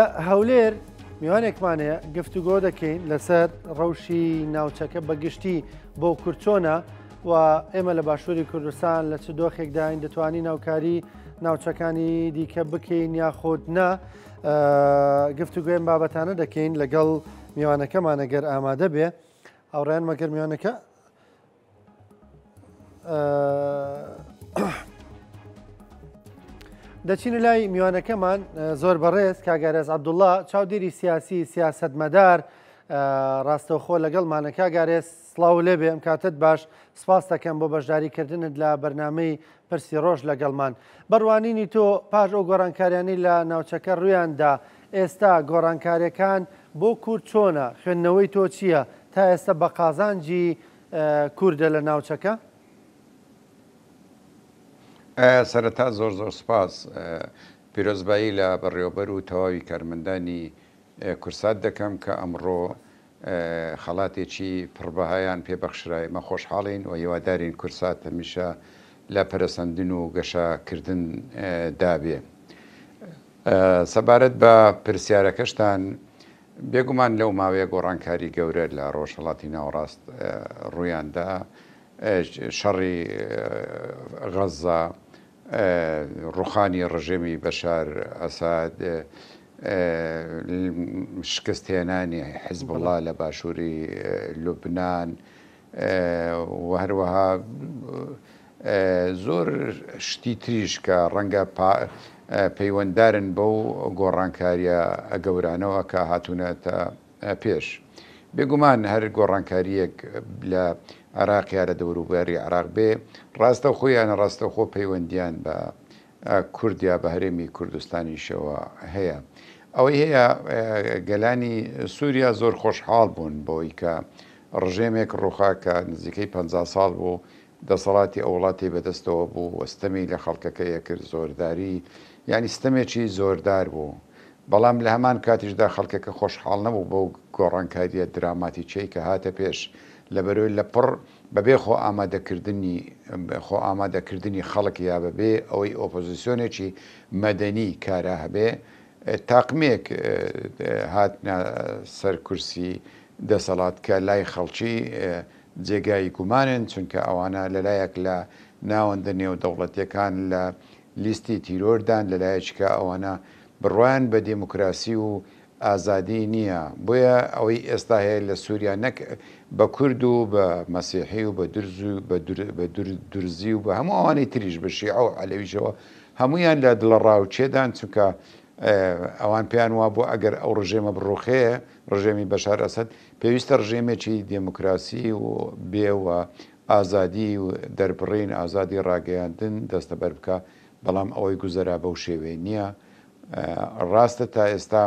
هەولێر میوانێکمانەیە گفتوگۆ دەکەین لەسەر ڕەوشی ناوچەکە بەگشتی بۆ کورچۆنە و ئێمە لە باشووری کوردستان لە چ دۆخێکداین دەتوانین ناوکاری ناوچەکانی دیکە بکەین یاخۆت نا گفتوگوێن بابەتانە دەکەین لەگەڵ میوانەکەمانە گەر ئامادە بێ ئەوڕێن مەگەر میوانەکە دەچینە لای میوانەکەمان زۆر بەڕێز کاگارێز عەبدوڵڵا چاودێری سیاسی سیاسەتمەدار ڕاستەوخۆ لەگەڵمانە کاگارێز سڵاو لێبێ ئەم کاتت باش سپاس دەکەم بۆ بەشداریکردنت لە بەرنامەی پرسی ڕۆژ لەگەڵمان بڕوانینی تۆ پاش ئەو گۆڕانکاریانەی لە ناوچەکە ڕوویاندا ئێستا گۆڕانکاریەکان بۆ کورد چۆنە خوێندنەوەی تۆ چییە تا ئێستا بە قازانجی کووردە لە ناوچەکە؟ سەرەتا زۆر سپاس پیرۆزبایی لە بەڕێوەبەر و تەواوی کارمەندانی کورسات دەکەم کە ئەمڕۆ خەڵاتێکی پڕبەهایان پێبەخشرای مە خۆشحاڵین و هیوادارین کورسات هەمیشە لە پەرەسەندن و گەشەکردن دابێ. سەبارەت بە پرسیارەکەشتان بێگومان لەو ماوەیە گۆڕانکاری گەورە لە ڕۆژهەڵاتی ناوەڕاست ڕوویاندا شەڕی غەزا ڕوخانی ڕژێمی بەشار ئەساد شکستهێنانی حیزبوڵڵا لە باشووری لوبنان و هەروەها زۆر شتی تریش کە ڕەنگە پەیوەنددارن بەو گۆڕانکاریە گەورانەوە کە هاتوونەتە پێش. بێگومان هەر گۆڕانکاریەک لە عراقیا لە دەوروبەری عراق بێ ڕاستە خۆیان ڕاستەخۆ پەیوەندیان بە کوردیا بە هەرێمی کوردستانیشەوە هەیە. ئەوەی هەیە گەلانی سووریا زۆر خۆشحاڵ بوون بۆی کە ڕژێمێک ڕووخاکە نزیکەی 50 ساڵ بوو دەسەڵاتی ئەو وڵاتی بەدەستەوە بوو وەستەمی لە خەڵکەکەیە کرد زۆرداری ینی ستەمێکی زۆردار بوو. بەڵام لە هەمان کاتیشدا خەڵکەکە خۆشحاڵ نەبوو بەو گۆڕانکاریە دراماتیچەی کە هاتە پێش لەبەرەوەی لە پڕ بەبێ خۆ ئامادەکردنی خەڵک یا بەبێ ئەوەی ئۆپۆزیسیۆنێکی مەدەنی کارە هەبێ تاقمێک هاتنە سەر کورسی دەسەڵات کە لای خەڵکی جێگای گومانن چونکە ئەوانە لەلایەک لە ناوەندە نێودەوڵەتیەکان لە لیستی تیرۆردان لەلایەکە ئەوانە بڕوان بە دموکراسی و ئازادی نییە. بۆیە ئەوەی ئێستا هەیە لە سووریا نەک بە کورد و بە مەسیحی و بە درزی و بە هەموو ئەوانەی تریش بە شیعە و عەلەویشەوە هەمویان لە دڵە ڕاوچێدان چونکە ئەوان پێیان وا بوو ئەگەر ئەو ڕژێمە بڕوخەیە ڕژێمی بەشار ئەسەد پێویستە ڕژێمێکی دموکراسی و بێوە ئازادی و دەربڕین ئازادی ڕاگەیاندن دەستەبەر بکە بەڵام ئەوەی گوزەرا بەو شێوەیە نییە. ڕاستە تا ئێستا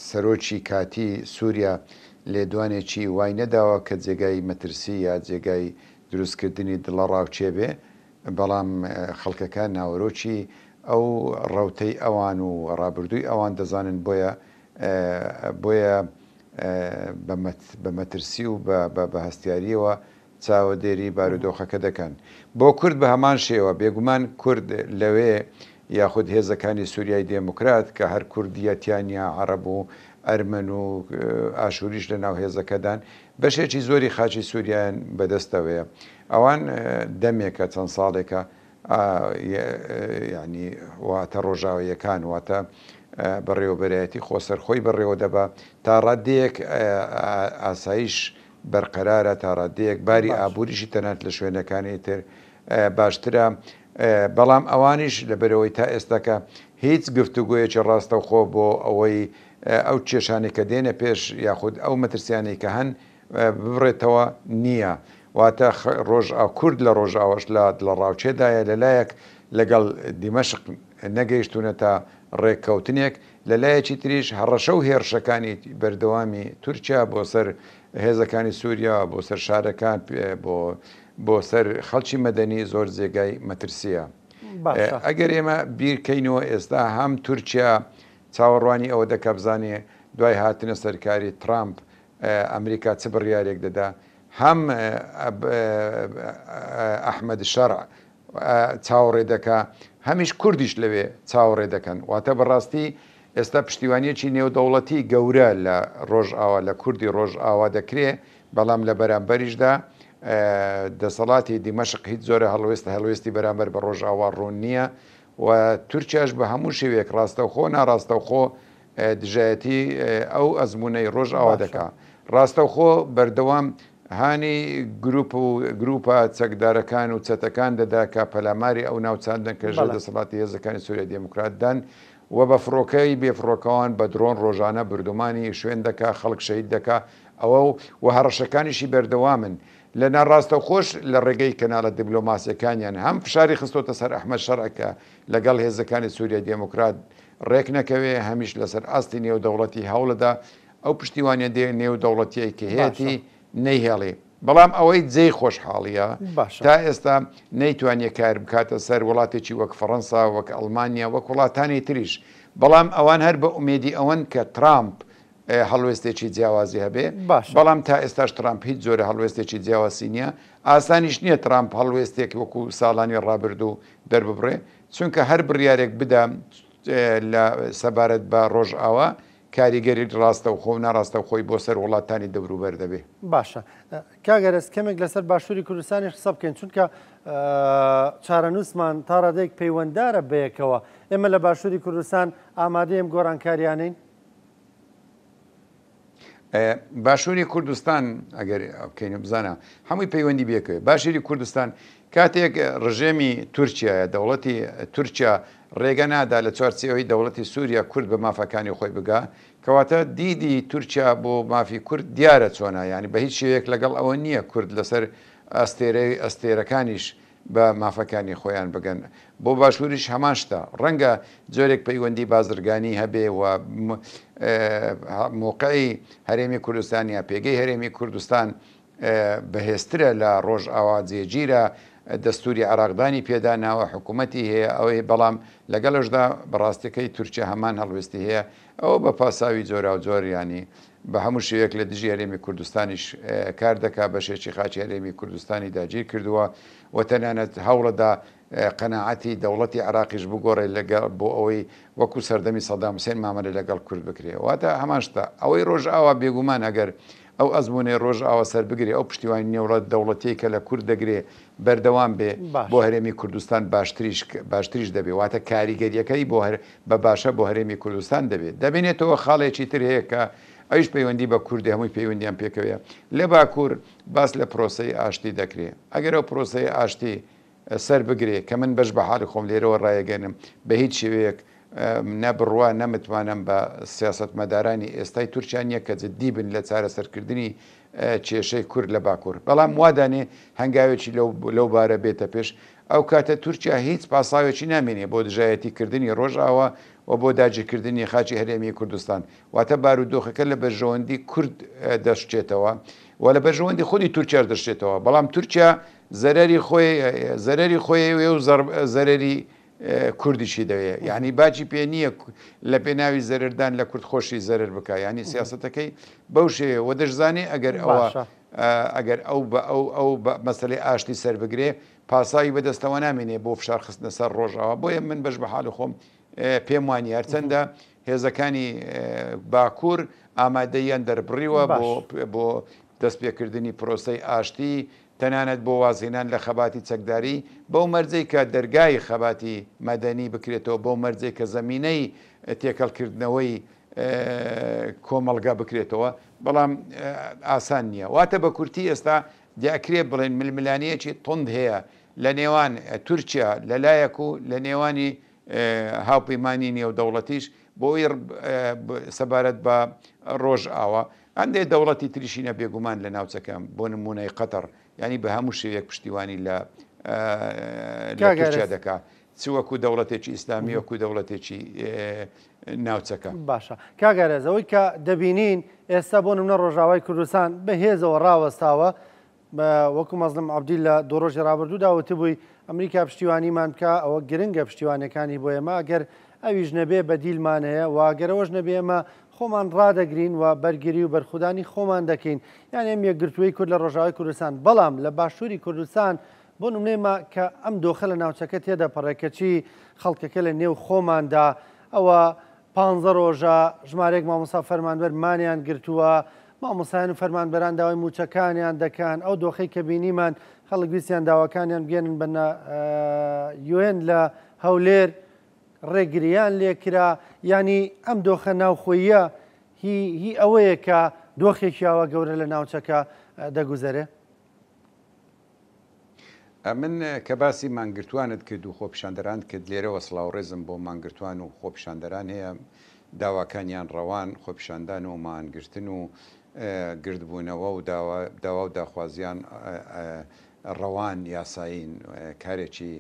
سەرۆکی کاتی سووریا لێدوانێکی وای نەداوە کە جێگای مەترسی یا جێگای دروستکردنی دڵە ڕاوچێ بێ بەڵام خەڵکەکان ناوەرۆکی ئەو ڕەوتەی ئەوان و ڕابردووی ئەوان دەزانن بۆیە بە مەترسی و بە هەستیاریەوە چاوەدێری بارودۆخەکە دەکەن. بۆ کورد بە هەمان شێوە بێگومان کورد لەوێ یاخود هێزەکانی سووریای دموکرات کە هەر کوردیەتیانیا عەرەب و ئەرمەن و ئاشوریش لە ناو هێزەکەدان بەشێکی زۆری خاچی سووریایان بەدەستەوەیە. ئەوان دەمێکە چەند ساڵێکە ینی واتە ڕۆژاویەکان واتە بەڕێوەبەرایەتی خۆسەرخۆی بەڕێوە دەبە تا ڕادەیەک ئاسایش بەرقەرارە تا ڕادەیەک باری ئابووریشی تەنات لە شوێنەکانی تر باشترە. بەڵام ئەوانیش لەبەرەوەی تا ئێستاکە هیچ گفتوگویەکی ڕاستەوخۆ بۆ ئەوەی ئەو کێشانێکە دێنە پێش یاخود ئەو مەترسیانەی کە هەن ببڕێتەوە نییە. واتە کورد لە ڕۆژاوەش لە دڵە ڕاوچێدایە لەلایەک لەگەڵ دیمەشق نەگەیشتونەتە ڕێککەوتنێک لەلایەکی تریش هەڕەشە و هێرشەکانی بەردەوامی تورکیا بۆ سەر هێزەکانی سووریا بۆ سەر شارەکان بۆ سەر خەڵکی مەدەنی زۆر جێگای مەترسیە. ئەگەر ئێمە بیرکەینەوە ئێستا هەم تورکیا چاوەڕوانی ئەوە دەکە بزانێ دوای هاتنە سەرکاری ترامپ ئەمریکا چ بڕیارێک دەدا هەم ئەحمەد شەرع چاوەڕێ دەکا هەمیش کوردیش لەوێ چاوەڕێ دەکەن واتە بەڕاستی ئێستا پشتیوانیەکی نێودەوڵەتی گەورە لە ڕۆژئاوا لە کوردی ڕۆژئاوا دەکرێت بەڵام لە بەرامبەریشدا دەسەڵاتی دیمەشق هیچ زۆرە هەڵوێستی بەرامبەر بە ڕۆژئاوا ڕوون نییە و تورکیاش بە هەموو شێوێک ڕاستەوخۆ ناڕاستەوخۆ دژایەتی ئەو ئەزمونەی ڕۆژئاوا دەکا ڕاستەوخۆ بەردەوام هانی گروپە چەکدارەکان و چەتەکان دەدا کە پەلاماری ئەو ناوچاندن کە ژە دەسەڵاتی هێزەکانی سووریا دموکراتدان و بە فڕۆکەی بێفڕۆکەوان بە درۆن ڕۆژانە بردومانی شوێن دەکا خەڵک شەید دەکا ئەوە و هەڕەشەکانیشی بەردەوامن لە ناڕاستە خۆش لە ڕێگەی کەناڵە دیبلۆماسیەکانیان هەم فشاری خستۆتە سەر ئەحمەد شەرعکە لەگەڵ هێزەکانی سووریا دموکرات ڕێک نەکەوێ هەمیش لەسەر ئاستی نێودەوڵەتی هەوڵەدا ئەو پشتیوانە نێودەوڵەتیە کە هەیەی نەیهێڵێ بەڵام ئەوەی جێی خۆشحاڵیە تا ئێستا نەیتوانێت کار بکاتە سەر وڵاتێکی وەک فەڕەنسا وەک ئەڵمانیا وەک وڵاتانی تریش بەڵام ئەوان هەر بە ئومێدی ئەوەن کە ترامپ هەڵوێستێکی جیاوازی هەبێ بەڵام تا ئێستاش ترامپ هیچ زۆرە هەڵوێستێکی جیاواسی نییە ئاسانیش نییە ترامپ هەڵوێستێک وەکو ساڵانی ڕابردوو دەرببڕێ چونکە هەر بڕیارێک بدەم لە سەبارەت بە ڕۆژئاوا کاریگەری ڕاستەوخۆ و ناڕاستەوخۆی بۆ سەر وڵاتانی دەوروبەر دەبێ باشە کاگەرەست کەمێک لەسەر باشووری کوردستانی قسە بکەین چونکە چارەنووسمان تا ڕادێک پەیوەنددارە بەیەکەوە ئێمە لە باشووری کوردستان ئامادەیەم گۆڕانکاریانین باشووری کوردستان ئەگەر بکەین بزانە هەمووی پەیوەندی بێکەوە باشووری کوردستان کاتێک ڕژێمی تورکیایە دەوڵەتی تورکیا ڕێگە نادا لە چوارچێەوەی دەوڵەتی سووریا کورد بە مافەکانی خۆی بگا کەواتە دیدی تورکیا بۆ مافی کورد دیارە چۆنە ینی بە هیچ شێوەیەک لەگەڵ ئەوە نییە کورد لەسەر ئەستێرەکانیش بە مافەکانی خۆیان بگەن بۆ باشووریش هەمان شتە ڕەنگە جۆرێک پەیوەندی بازرگانی هەبێ و موقعی هەرێمی کوردستانیا پێگەی هەرێمی کوردستان بەهێزترە لە ڕۆژئاوا جێگیرە دەستوری عراقدانی پێدا ناوە حکوومەتی هەیە ئەوەی بەڵام لەگەڵشدا بەڕاستەکەی تورکیا هەمان هەڵوێستی هەیە ئەوە بە پاساوی جۆرا و جۆریانی بە هەموو شوێک لە دژی هەرێمی کوردستانیش کار دەکا بەشێکی خاچی هەرێمی کوردستانی داگیر کردووە و تەنانەت هەوڵەدا قەناعەتی دەوڵەتی عراقیش بگۆڕێ لەگەڵ بۆ ئەوەی وەکو سەردەمی سەدام حوسێن مامەلە لەگەڵ کورد بکرێ واتە هەمان شتە ئەوەی ڕۆژئاوا بێگومان ئەگەر ئەو ئەزمونەی ڕۆژئاوە سەر بگرێ ئەو پشتیوانی نێوڵەت دەوڵەتی کە لە کورد دەگرێ بەردەوام بێ بۆ هەرێمی کوردستان باشتریش دەبێ واتە کاریگەریەکەی بە باشە بۆ هەرێمی کوردستان دەبێت دەبێنێتەوە خاڵێکی تر هەیە کە ئەوش پەیوەندی بە کوردی هەمووی پەیوەندیان پێکەوەیە لە باکوور باس لە پرۆسەی ئاشتی دەکرێت ئەگەر ئەو پرۆسەی ئاشتی سەر بگرێ کە من بەش بە حاڵی خۆم لێرەوە ڕایەگەنم بە هیچ شێوەیەک نەبڕوا نەمتوانم بە سیاست مەدارانی ئێستای تورکیانیە کە جددی بن لە چارەسەرکردنی کێشەی کورد لە باکوور بەڵام وادانێ هەنگاوێکی لەو بارە بێتە پێش ئەو کاتە تورکیا هیچ پاساوێکی نامێنێ بۆ دژایەتیکردنی ڕۆژئاوا و بۆ داگیرکردنی خاچی هەرێمی کوردستان واتە بارودۆخەکە لە بەرژەوەندی کورد دەشتێتەوە و لە بەرژەوەندی خودی تورکیا دەشتێتەوە بەڵام تورکیا زەرەری خۆی و زەرەری کوردیشی دەوێت یعنی باجی پێ نییە لە پێناوی زەرردان لە کورد خۆشی زەرر بکە ینی سیاستەکەی بەو شێوێ و دەشزانێ ئەگەر ئەو مەسلەی ئاشتی سەر بگرێ پاسایی بەدەستەوە نامێنێ بۆ فشار خستنە سەر ڕۆژەوە بۆیە من بەش بە حاڵی خۆم پێم وانی هەرچەندە هێزەکانی باکوور ئامادەیان دەربڕیوە بۆ دەستپێکردنی پرۆسەی ئاشتی تەنانەت بۆ وازێنان لە خەباتی چەکداری بەو مەرجەی کە دەرگای خەباتی مەدەنی بکرێتەوە بەو مەرجەی کە زەمینەی تێکەڵکردنەوەی کۆمەڵگا بکرێتەوە بەڵام ئاسان نییە واتە بە کورتی ئێستا دیاکرێ بڵێن ململانەیەکی تند هەیە لە نێوان تورکیا لەلایەک و لە نێوانی هاوپەیمانی نێودەوڵەتیش بۆی سەبارەت بە ڕۆژئاوا ئەندێ دەوڵەتی تریشینە بێگومان لە ناوچەکەم بۆ نمونەی قەتەر ینی بە هەموو شێوەیەک پشتیوانی لە تورکیا دەکات چوەکو دەوڵەتێکی ئیسلامی وەکو دەوڵەتێکی ناوچەکە باشە کاگەرێزەوەی کە دەبینین ئێستا بۆ نمونە ڕۆژاوای کوردستان بەهێزەوە ڕاوەستاوە وەکو مەزلم عەبدی لە دوو ڕۆژی ڕابردوودا وتبووی ئەمریکا پشتیوانیمان بکە ئەوە گرنگە پشتیوانەکانی بۆ ئێمە ئەگەر ئەویش نەبێ بەدیلمان هەیە و ئەگەرەوەش نەبێ ئێمە خۆمان ڕدەگرین و بەرگری و بەرخودانی خۆمان دەکەین یان ئەم یەکگرتووی کورد لە ڕۆژاوای کوردستان بەڵام لە باشووری کوردستان بۆ نمونەیمە کە ئەم دۆخە لە ناوچەکە تێدا پەڕێکەچی خەڵکەکە لە نێو خۆماندا ئەوە 15 ڕۆژە ژمارەیەک مامۆستا فەرمانبەرمانیان گرتووە، مامۆسایان و فەرمانبەران داوای موچەکانیان دەکەن. ئەو دۆخەی کە بینیمان خەڵک ویستیان داواکانیان بگێنن بە UN لە هەولێر ڕێگریان لێکرا. ینی ئەم دۆخە ناوخۆیە هی ئەوەیە کە دۆخێکیاوە گەورە لە ناوچەکە دەگوزەرێ. من کە باسی مانگرتوانت کرد و خۆپیشاندەران کرد لێرەوە سڵاو ڕێزم بۆ مانگرتوان و خۆپیشاندەران هەیە داواکانیان ڕەوان خۆپیشاندان و مانگرتن و گردبوونەوە و داوا و داخوازیان ڕەوان یاسایین کارێکی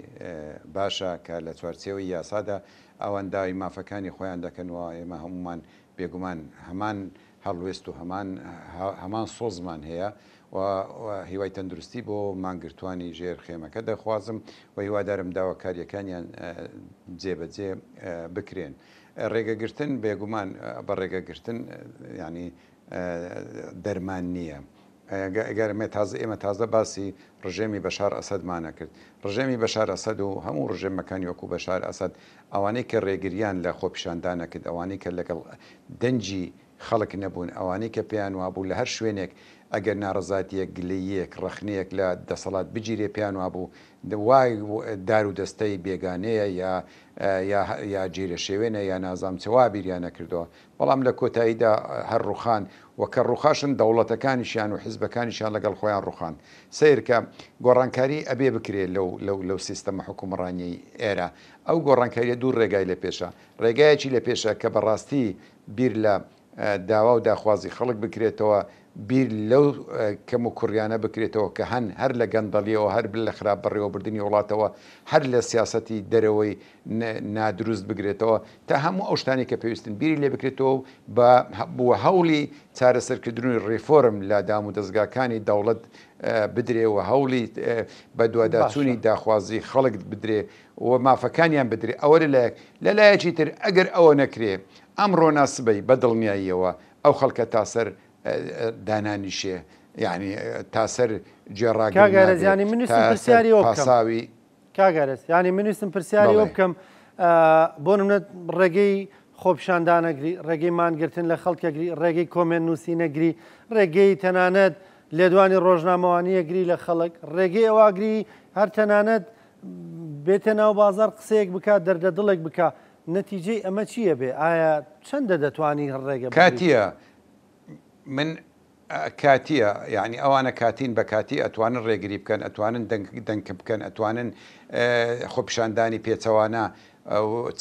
باشە کە لە چوارچێوەی یاسادا ئەوان داوای مافەکانی خۆیان دەکەنەوە. ئێمە هەمومان بێگومان هەمان هەڵوێست و هەمان سۆزمان هەیە و هیوای تەندروستی بۆ مانگرتوانی ژێر خێمەکە دەخوازم و هیوادارم داواکاریەکانیان جێبەجێ بکرێن. ڕێگەگرتن بێگومان بە ڕێگەگرتن ینی دەرمان نییە. ئێمە تازە باسی ڕژێمی بەشار ئەسەدمانە کرد. ڕژێمی بەشار ئەسەد و هەموو ڕژێمەکانی وەکو بەشار ئەسەد ئەوانەی کە ڕێگریان لە خۆپیشاندانە کرد، ئەوانەی کە لەگەڵ دەنجی خەڵک نەبوون، ئەوانەی کە پێیان وابوو لە هەر شوێنێک ئەگەر ناڕزاتیەک گلەیەک ڕەخنەیەک لە دەسەڵات بگیرێ پێیان وابوو وای دار و دەستەی بێگانەیە یا جێرە شێوێنە یا نازام چوا بیریانە کردەوە. بەڵام لە کۆتاییدا هەر ڕوخان وەکە ڕوخاشن دەوڵەتەکانیشیان و حیزبەکانیشیان لەگەڵ خۆیان ڕوخان. سیرکە گۆڕانکاری ئەبێ بکرێت لەو سیستەمە حکومڕانی ئێرە. ئەو گۆڕانکاریە دوو ڕێگای لە پێشە. ڕێگایەکی لە پێشە کە بەڕاستی بیر لە داوا و داخوازی خەڵک بکرێتەوە، بیر لەو کەم و کوڕیانە بکرێتەوە کە هەر لە گەندەڵیەوە هەر لە خراپ بەڕێوەبردننی وڵاتەوە هەر لە سیاسەتی دەرەوەی نادروست بگرێتەوە تا هەموو ئەو شتانی کە پێویستن بیری لێ بکرێتەوە بۆ هەوڵی چارەسەرکردنی ڕێفۆرم لە دام و دەستگاکانی دەوڵەت بدرێەوە، هەوڵی بە دوواداچوونی داخوازی خەڵک بدرێ و مافەکانیان بدرێ. ئەوە لە لایەکی تر ئەگەر ئەوە نەکرێ ئەمڕۆ ناسبەی بە دڵنیاییەوە ئەو خەڵکە تاسەر دانانیشێ، یعنی تاسەر جێڕاگەرزیانی منویستم پرسیاری پاساوی کاگەرز ینی منویستم پرسیاری ئەو بکەم بۆ نمونە ڕێگەی خۆپیشاندانەگری، ڕێگەی مانگرتن لە خەڵکەگری، ڕێگەی کۆمێن نووسینەگری، ڕێگەی تەنانەت لێدوانی ڕۆژنامەوانیەگری لە خەڵک، ڕێگەی ئەواگری هەر تەنانەت بێتە ناو بازار قسەیەک بکات دەردە دڵێک بکە. نەتیجەی ئەمە چییە بێ؟ ئایا چەندە دەتوانی ڕێگە کاتیە؟ من کاتیە یعنی ئەوانە کاتین بە کاتی ئەتوانن ڕێگری بکەن، ئەتوانن دەنگ بکەن، ئەتوانن خۆپیشاندانی پێچەوانە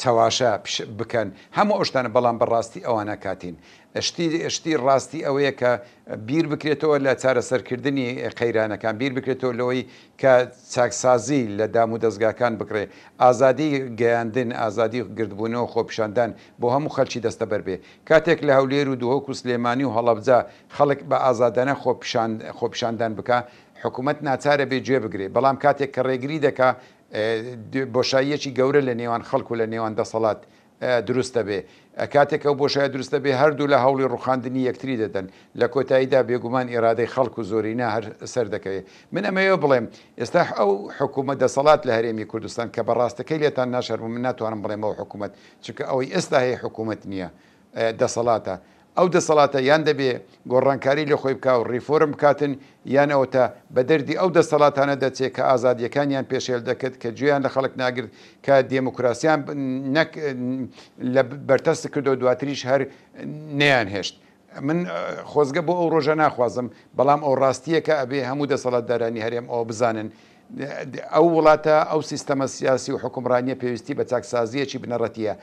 چاواشە بکەن، هەموو ئەوشتانە. بەڵام بەڕاستی ئەوانە کاتین. شتی ڕاستی ئەوەیە کە بیر بکرێتەوە لە چارەسەرکردنی قەیرانەکان، بیر بکرێتەوە لەوەی کە چاکسازی لە دام و دەستگاکان بکرێ، ئازادی گەیاندن، ئازادی گردبوونەوە خۆپیشاندان بۆ هەموو خەلکی دەستە بەربێ. کاتێک لە هەولێر و دووهۆک و سلێمانی و هەڵەبجا خەڵک بە ئازادانە خۆپیشاندان بکە، حکوومەت ناچارە بێ گوێ بگرێ. بەڵام کاتێک کە ڕێگری دەکا بۆشاییەکی گەورە لە نێوان خەڵک و لە نێوان دەسەڵات دروستە بێ. کاتێک ئەو بۆشایە دروستە بێ هەردوو لە هەوڵی ڕوخاندنی یەکتری دەدەن، لە کۆتاییدا بێگومان ئێرادەی خەڵک و زۆرینە هەر سەر دەکەوێت. من ئەمەوە بڵێم ئێستا ئەو حکوومەت دەسەڵات لە هەرێمی کوردستان کە بەڕاستەکەی لێتان ناشەرم، من ناتوانم بڵێم ئەو حکوومەت چونکە ئەوەی ئێستا هەیە حکوومەت نییە، دەسەڵاتە. ئەو دەسەڵاتە یان دەبێ گۆڕانکاری لە خۆی بکە و ڕیفۆرم بکاتن، یان ئەوتە بە دەردی ئەو دەسەڵاتانە دەچێت کە ئازادیەکانیان پێشێل دەکەت کە گوێیان لە خەڵک ناگرت، کە دێموکراسیان لە بەرتەست کردو دواتریش هەر نەیان هێشت. من خۆزگە بۆ ئەو ڕۆژە ناخوازم، بەڵام ئەو ڕاستیە کە ئەبێ هەموو دەسەڵاتدارانی هەرێم ئەوە بزانن ئەو وڵاتە ئەو سیستەمە سیاسی و حکومڕانیە پێویستی بە چاکسازیەکی بنەڕەتیە.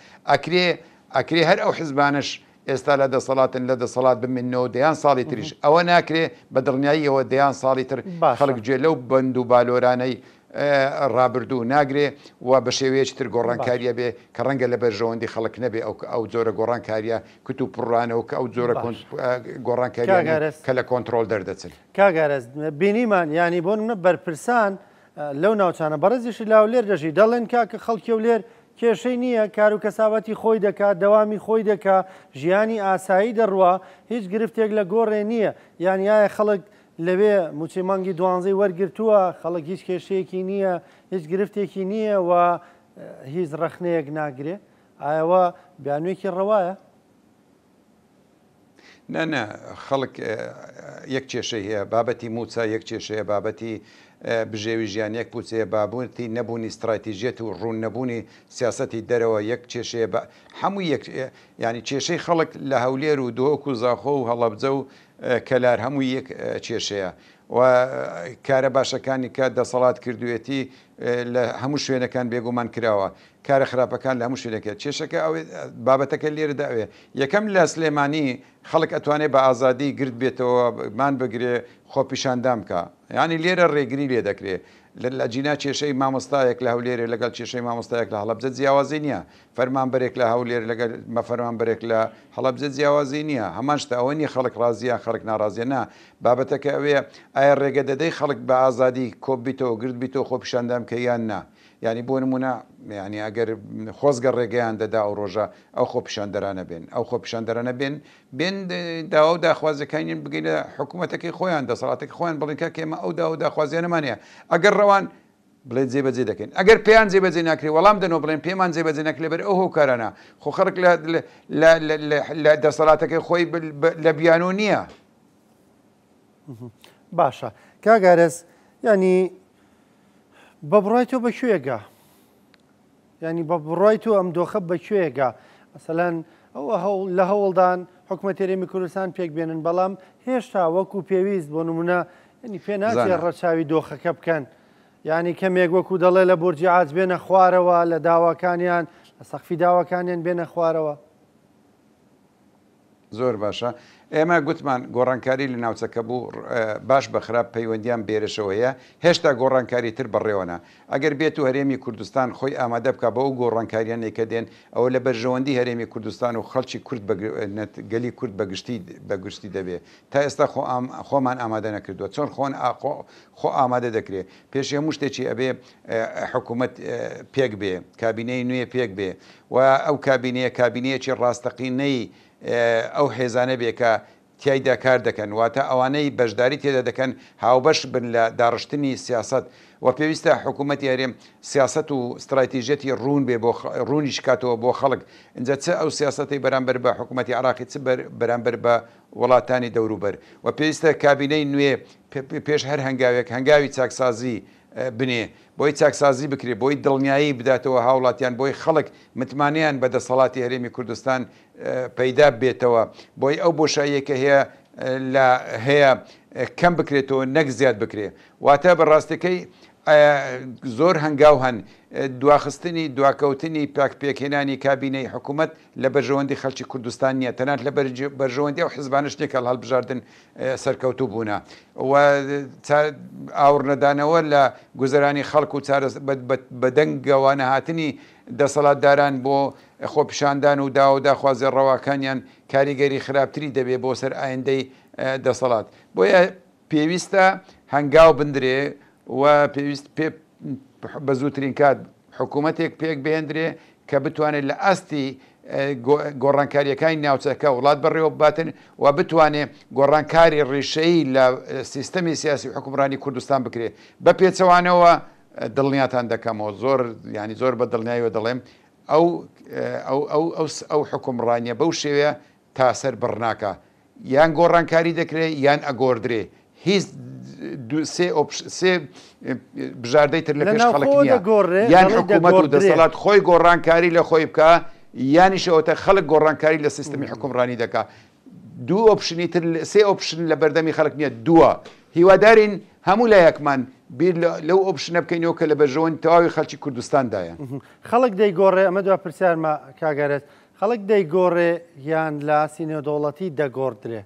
ئەکرێ هەر ئەو حیزبانش ئێستا لە دەسەڵاتن لە دەسەڵات بمێنەوە دەیان ساڵی تریش ئەوە ناکرێ بە دڵنیاییەوە دەیان ساڵی تر خەڵک گوێ لەو بند و بالۆرانەی ڕابردوو ناگرێ و بە شێوەیەکی تر گۆڕانکاریە بێ کە ڕەنگە لە بەرژەوەندی خەڵک نەبێ ئەو جۆرە گۆڕانکاریە کت و پڕانەوە کە ئەو جۆرە گۆڕانکاریە کە لە کۆنتترۆل دەردەچن. کاگەرز بینیمان ینی بۆ منە بەرپرسان لەو ناوچانە بەڕێزیشی لاولێر دەژی دەڵێن کاکە خەڵکی و لێر کێشەی نییە، کار و کەسابەتی خۆی دەکات، دەوامی خۆی دەکات، ژیانی ئاسایی دەڕوە، هیچ گرفتێک لە گۆڕێ نییە. یانیایە خەڵک لەوێ موچەی مانگی دوانزەی وەرگرتووە خەڵک هیچ کێشەیەکی نییە هیچ گرفتێکی نییە و هیچ ڕەخنەیەک ناگرێ ئایەوە بیانوێکی ڕەوایە نە خەڵک یەک کێشەی هەیە بابەتی موچە یەک کێشەیە بابەتی بژێوی ژیان یەک پوچەیە بابوونی نەبوونی استراتیژێت و ڕوون نەبوونی سیاسەتی دەرەوە یەک کێشەیە هەموو ینی کێشەی خەڵک لە هەولێر و دۆک و زاخۆ و هەڵەبجە و کەلار هەموو یەک کێشەیە و کارە باشەکانی کە دەسەڵات کردوێتی لە هەموو شوێنەکان بێگومان کراوە کارە خراپەکان لە هەموو شوێنەکە کێشەکە ئەوێ بابەتەکە لێرەدا ئەوێ یەکەم لە سلێمانی خەڵک ئەتوانێت بە ئازادی گرت بێتەوە مان بگرێ خۆپیشاندام بکە ینی لێرە ڕێگری لێ دەکرێت لە جینا کێشەی مامۆستایەک لە هەولێرە لەگەڵ کێشەی مامۆستایەک لە هەڵەبجە جیاوازی نییە فەرمانبەرێک لە هەولێر لەگەڵ مەفەرمانبەرێک لە هەڵەبجە جیاوازی نییە هەمان شتە ئەوە نیە خەڵک ڕازیە خەڵک ناڕازیە نا بابەتەکە ئەوێ ئایا ڕێگە دەدەی خەڵک بە ئازادی کۆب بیتەوە گرت بیتەوە خۆپیشاندام کە یان نا ینی بۆ نمونە ینی ئەگەر خۆزگە ڕێگەیان دەدا ئەو ڕۆژە ئەو خۆپیشاندەرانە بێن ئەو خۆپیشاندەرانە بێن داوا و داخوازەکانیان بگەینە حکوومەتەکەی خۆیان دەسەڵاتێکی خۆیان بڵێنکە کێمە ئەو داوا و داخوازیانەمانەیە ئەگەر ڕەوان بڵێت جێبەجێ دەکەین ئەگەر پێیان جێبەجێ ناکرێت وەڵام دەنەوە بڵێن پێمان جێبەجێ نەکرێ بەر ئەو هۆکارانە خۆ خەڵک لە دەسەڵاتەکەی خۆی لە بیانۆ نییە باشە کاگارێز ینی بە بڕای تۆ بە کوێگا ینی بە بڕای تۆ ئەم دۆخە بە کوێگا مەسەلەن ئەوە لە هەوڵدان حکوومەت هەرێمی کوردستان پێک بێنن بەڵام هێشتا وەکو پێویست بۆ نمونە ینی پێ ناچێت ڕەچاوی دۆخەکە بکەن ینی کەمێک وەکو دەڵێ لە بورجی عاج بێنە خوارەوە لە داواکانیان لە سەقفی داواکانیان بێنە خوارەوە زۆر باشە ئێمە گوتمان گۆڕانکاری لە ناوچەکە بوو باش بە خراپ پەیوەندیان بێرشەوەیە هێشتا گۆڕانکاری تر بەڕێوەنە ئەگەر بێت و هەرێمی کوردستان خۆی ئامادە بکە بە ئەو گۆڕانکاریانێک کە دێن ئەوە لە بەرژەوەندی هەرێمی کوردستان و خەڵکی کورد گەلی کورد بەگشتی دەبێت تا ئێستا خۆمان ئامادە نەکردووە چۆن خۆ ئامادە دەکرێت پێش هەموو شتێکی ئەبێ حکوومەت پێک بێ کابینەی نوێ پێک بێ و ئەو کابینەیەکی ڕاستەقینەی ئەو حێزانە بێ کە تایدا کار دەکەن واتە ئەوانەی بەشداری تێدا دەکەن هاوبەش بن لە داڕشتنی سیاست و پێویستە حکوومەتی هەرێم سیاست و استراتیژەتی ڕوون بێ بۆ ڕوونی شکاتەوە بۆ خەڵک اینجا چه ئەو سیاسەتی بەرامبەر بە حکوومەتی عراقی چ بەرامبەر بە وڵاتانی دەوروبەر و پێویستە کابینەی نوێ پێش هەر هەنگاوی چاکسازی بنێ بۆی چاکسازی بکرێت بۆی دڵنیایی بداتەوە هاوڵاتیان بۆی خەڵک متمانیان بە دەسەڵاتی هەرێمی کوردستان پەیدا بێتەوە بۆی ئەو بۆشاییەکە هەیە کەم بکرێتەوە نەک زیاد بکرێت واتە بەڕاستەکەی زۆر هەنگاو هەن دواخستنی دواکەوتنی پێکهێنانی کابینەی حکوومەت لە بەرژەوەندی خەڵکی کوردستان نییە تەنانەت لە بەرژەوەندی ئەو حیزبانە شتێکە هەڵبژاردن سەرکەوتوو بوونە و ئاوڕنەدانەوە لە گوزەرانی خەڵک و بەدەنگەوانە هاتنی دەسەڵاتداران بۆ خۆپیشاندان و دا و داخوازی ڕەواکانیان کاریگەری خراپتری دەبێت بۆ سەر ئایندەی دەسەڵات بۆیە پێویستە هەنگاو بندرێ و پێویست بە زووترین کات حکوومەتێک پێک بهێندرێ کە بتوانێت لە ئاستی گۆڕانکاریەکانی ناوچەکە وڵات بەڕێوە باتن و بتوانێت گۆڕانکاری ڕێشەیی لە سیستەمی سیاسی حکومڕانی کوردستان بکرێت بە پێچەوانەوە دڵنیاتان دەکەمەوە ینی زۆر بە دڵنیاییەوە دەڵێم ئەو حکومڕانیە بەو شێوەیە تا سەر بڕناکە یان گۆڕانکاری دەکرێت یان ئەگۆردرێ هیچ سێ بژاردەی تر لە پێش خەڵک نییە یان حکوومەت و دەسەڵات خۆی گۆڕانکاری لە خۆی بکە یانیشەوەتە خەڵک گۆڕانکاری لە سیستەمی حکومڕانی دەکات دوو ئۆپشنی تر سێ ئۆپشن لە بەردەمی خەڵک نییە دووە هیوادارین هەموو لایەکمان بیر لەو ئۆپشنە بکەینەوە کە لە بەرژەوەندی تەواوی خەڵکی کوردستاندایە خەڵک دەیگۆڕێ ئەمە دوا پرسیارمە کاگەرێت خەڵک دەیگۆڕێ یان لە ئاسی نێودەوڵەتی دەگۆڕدرێ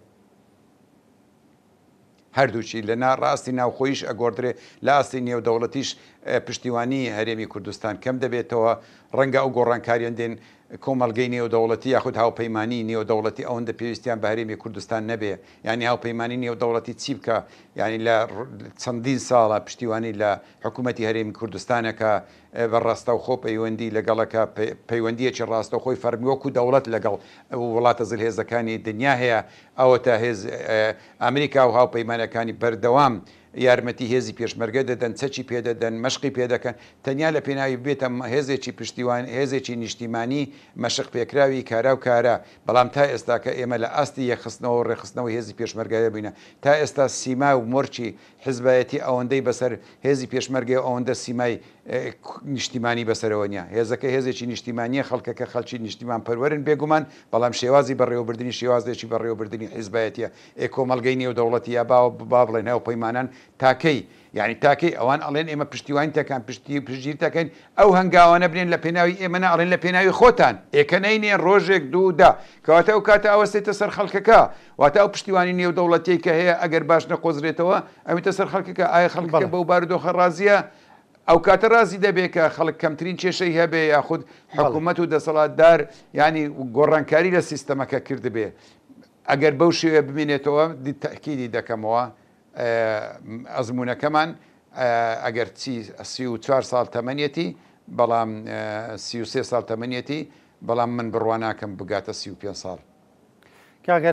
هەردووچی لە ڕاستی ناوخۆیش ئەگۆردرێ لە ئاستی نێودەوڵەتیش پشتیوانی هەرێمی کوردستان کەم دەبێتەوە ڕەنگە ئەو گۆڕانکاریان دێن کۆمەلگەی نێودەوڵەتی یاخود هاوپەیمانی نێودەوڵەتی ئەوەندە پێویستیان بە هەرێمی کوردستان نەبێ ینی هاوپەیمانی نێودەوڵەتی چی بکە ینی لە چەندین ساڵە پشتیوانی لە حکوومەتی هەرێمی کوردستانەکە بەڕاستە و خۆ پەیوەندی لەگەڵەکە پەیوەندیەکی ڕاستە خۆی فەرمیوەکو دەوڵەت لەگەڵ وڵاتە زلهێزەکانی دنیا هەیە ئەوە تا هێز ئەمریکا و هاوپەیمانەکانی بەردەوام یارمەتی هێزی پێشمەرگە دەدەن چەچی پێدەدەن مەشقی پێدەکەن تەنیا لە پێناوی بێتە هێزێکی پشتیوان هێزێکی نیشتیمانی مەشق پێکراوی کارا و کارە بەڵام تا ئێستاکە ئێمە لە ئاستی یەخستنەوە و ڕێخستنەوە هێزی پێشمەرگایە بینە تا ئێستا سیما و مۆرچی حزبایەتی ئەوەندەی بەسەر هێزی پێشمەرگێ ئەوەندە سیمای نیشتیمانی بەسەرەوە نیە هێزەکە هێزێکی نیشتیمانیە خەڵکەکە خەڵکی نیشتیمان پەروەرن بێگومان بەڵام شێوازی بەڕێوەبردننی شێوازێکی بەڕێوەبردننی حیزبایەتە کۆمەلگەی نێودەوڵەتی یا با بڵێن هاو پەیمانان تاکەی یعنی تاکەی ئەوان ئەڵێن ئێمە پشتیوانی تەکان پشتگیر دەکەین ئەو هەنگاوانە بنێن لە پێناوی ئێمە ئەڵێن لە پێناوی خۆتان ئێکەنەینێن ڕۆژێک دوودا کەواتە ئەو کاتە ئەوەستێتە سەر خەڵکەکە واتە ئەو پشتیوانی نێودەوڵەتی کە هەیە ئەگەر باش نەقۆزرێتەوە ئەوێتە سەر خەڵکەکە ئایا خەڵکەکە بەو بارودۆخە ڕازیە ئەو کاتە ڕازی دەبێت کە خەڵک کەمترین کێشەی هەبێ یاخود حکوومەت و دەسەڵاتدار ینی گۆڕانکاری لە سیستەمەکە کرد بێ ئەگەر بەو شێوێ ببینێتەوە تاکیدی دەکەمەوە ئەزمونونەکەمان ئەگەر 34 ساڵ تەمەنیەتی بەڵام 33 ساڵ تەمەنیەتی بەڵام من بڕواناکەم بگاتە 35 ساڵ.